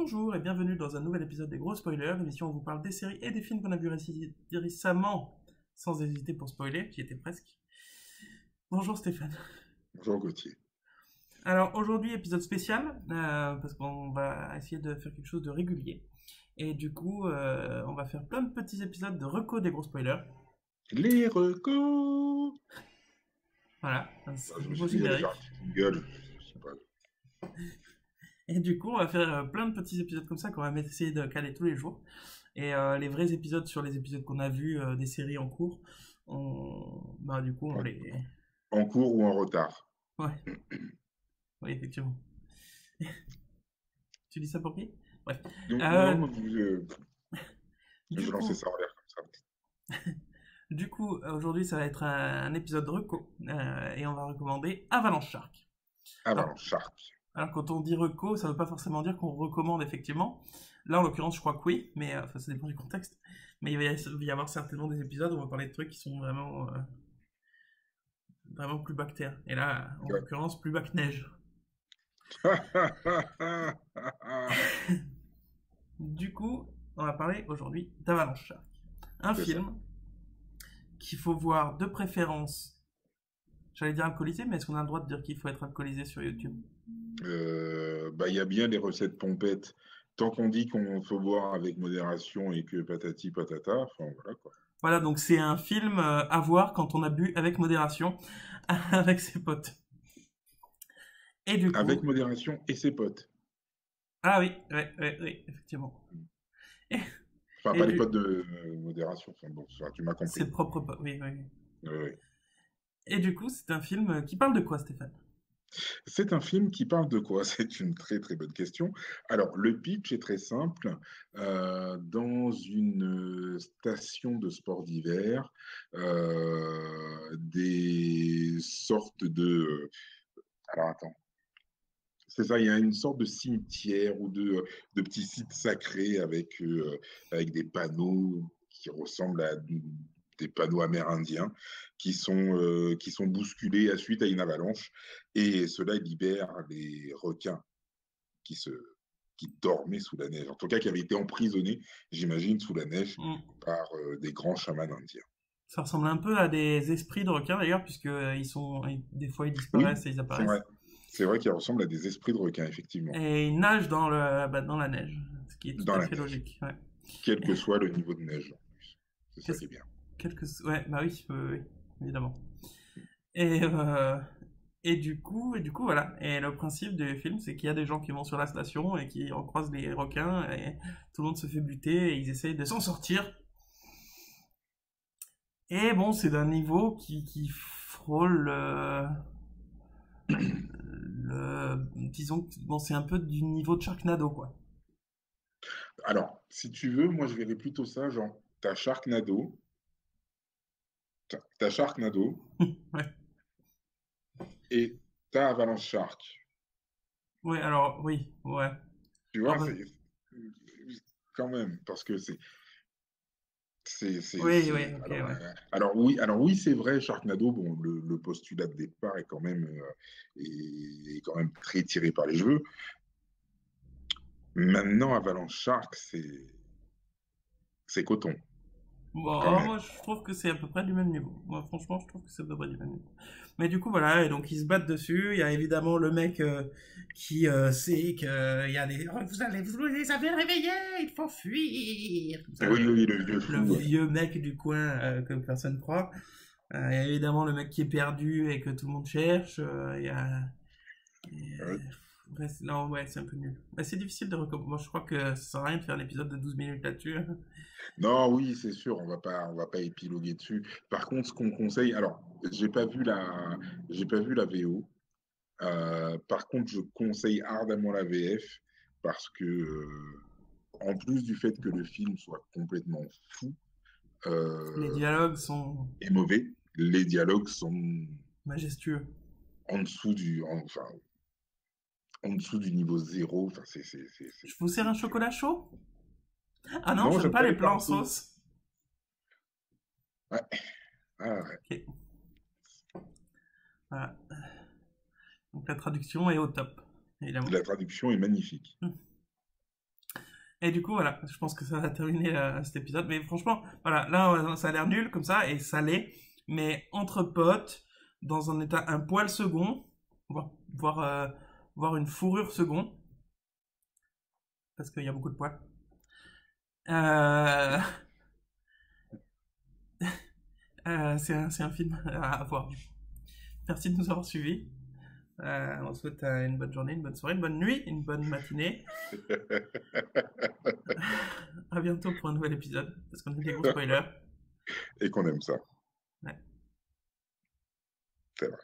Bonjour et bienvenue dans un nouvel épisode des Gros Spoilers, l'émission où on vous parle des séries et des films qu'on a vus récemment, sans hésiter pour spoiler, qui était presque. Bonjour Stéphane. Bonjour Gauthier. Alors aujourd'hui, épisode spécial, parce qu'on va essayer de faire quelque chose de régulier. Et du coup, on va faire plein de petits épisodes de reco des Gros Spoilers. Les recos. Voilà, c'est un Je me nouveau suis dit, il allait générique. faire un petit jingle. Je sais pas. Et du coup, on va faire plein de petits épisodes comme ça qu'on va essayer de caler tous les jours. Et les vrais épisodes sur les épisodes qu'on a vus des séries en cours, du coup, on En, les... en cours ou en retard. Ouais, oui, effectivement. Tu dis ça pour qui? Bref. Donc, Euh, non, je du lançais coup, ça en l'air comme ça. aujourd'hui, ça va être un épisode reco. Et on va recommander Avalanche Shark. Alors, Avalanche Shark. alors, quand on dit reco, ça ne veut pas forcément dire qu'on recommande, effectivement. Là, en l'occurrence, je crois que oui, mais ça dépend du contexte. Mais il va y avoir certainement des épisodes où on va parler de trucs qui sont vraiment plus bac terre. Et là, en Ouais. l'occurrence, plus bac neige. Du coup, on va parler aujourd'hui d'Avalanche Shark. Un C'est ça. film qu'il faut voir de préférence. J'allais dire alcoolisé, mais est-ce qu'on a le droit de dire qu'il faut être alcoolisé sur YouTube? Il y a bien des recettes pompettes. Tant qu'on dit qu'on faut boire avec modération et que patati patata, enfin voilà quoi. Voilà, donc c'est un film à voir quand on a bu avec modération, avec ses potes. Et du Avec coup, modération et ses potes. ah oui, oui, effectivement. Et, Enfin, et pas les du, potes de modération. Enfin, bon, ça, tu m'as ses compris. propres potes, oui, oui. Oui. Et du coup, c'est un film qui parle de quoi, Stéphane? C'est un film qui parle de quoi? C'est une très très bonne question. Alors, le pitch est très simple. Dans une station de sport d'hiver, des sortes de... Alors, attends. C'est ça, il y a une sorte de cimetière ou de petits sites sacrés avec des panneaux qui ressemblent à des panneaux amérindiens qui sont bousculés à suite à une avalanche. Et cela libère les requins qui, se, qui dormaient sous la neige, en tout cas qui avaient été emprisonnés, j'imagine, sous la neige par des grands chamans indiens. Ça ressemble un peu à des esprits de requins d'ailleurs, puisque des fois ils Oui, disparaissent et ils c'est vrai. apparaissent. C'est vrai qu'ils ressemblent à des esprits de requins, effectivement, Et ils nagent dans la neige, ce qui est tout dans à la fait neige, logique. Ouais. quel que soit le niveau de neige. C'est ça Qu'est-ce- qui est bien. Ouais, bah oui, oui, évidemment. Et, et du coup, voilà. Et le principe du film, c'est qu'il y a des gens qui vont sur la station et qui en croisent les requins et tout le monde se fait buter et ils essayent de s'en sortir. Et bon, c'est d'un niveau qui frôle disons, bon, c'est un peu du niveau de Sharknado, quoi. Alors, si tu veux, moi je verrais plutôt ça, genre, t'as Sharknado Ouais. et t'as Avalanche Shark. Oui, alors, oui, ouais. Tu Ah vois, bah, c'est quand même, parce que oui, oui, ok, alors, ouais. alors oui, c'est vrai, Sharknado, bon, le postulat de départ est quand même très tiré par les cheveux. Maintenant, Avalanche Shark, c'est coton, quand Bon, même. moi, je trouve que c'est à peu près du même niveau. Moi, franchement, je trouve que c'est à peu près du même niveau. Mais du coup, voilà, et donc ils se battent dessus. Il y a évidemment le mec qui sait que il y a des... Oh, vous les avez réveillés, il faut fuir. Comme ça, Oui, oui, le vieux le fou. vieux mec du coin que personne croit. Il y a évidemment le mec qui est perdu et que tout le monde cherche. Il y a... Ouais. Ouais, non, ouais, c'est un peu nul. Mais c'est difficile de recommencer. Moi, je crois que ça sert à rien de faire l'épisode de 12 minutes là-dessus. Non, oui, c'est sûr, on va pas épiloguer dessus. Par contre, ce qu'on conseille, alors, j'ai pas vu la VO. Par contre, je conseille ardemment la VF parce que, en plus du fait que le film soit complètement fou Les euh, dialogues sont et mauvais, les dialogues sont majestueux. en dessous en dessous du niveau zéro. Enfin, Je vous sers un chocolat chaud? Ah non, Non, j'aime j'aime pas pas les les plats plats en en sauce. sauce. Ouais. Ah, ouais. Ok, voilà. Donc la traduction est au top, évidemment. La traduction est magnifique. Et du coup, voilà, je pense que ça va terminer cet épisode. Mais franchement, voilà, là, ça a l'air nul comme ça, et ça l'est. Mais entre potes, dans un état un poil second, voire, voire, euh, voire une fourrure second, parce qu'il y a beaucoup de poils. Euh, c'est un film à voir. Merci de nous avoir suivis. On se souhaite une bonne journée, une bonne soirée, une bonne nuit, une bonne matinée. À bientôt pour un nouvel épisode, parce qu'on est des gros spoilers. Et qu'on aime ça. Ouais. C'est vrai.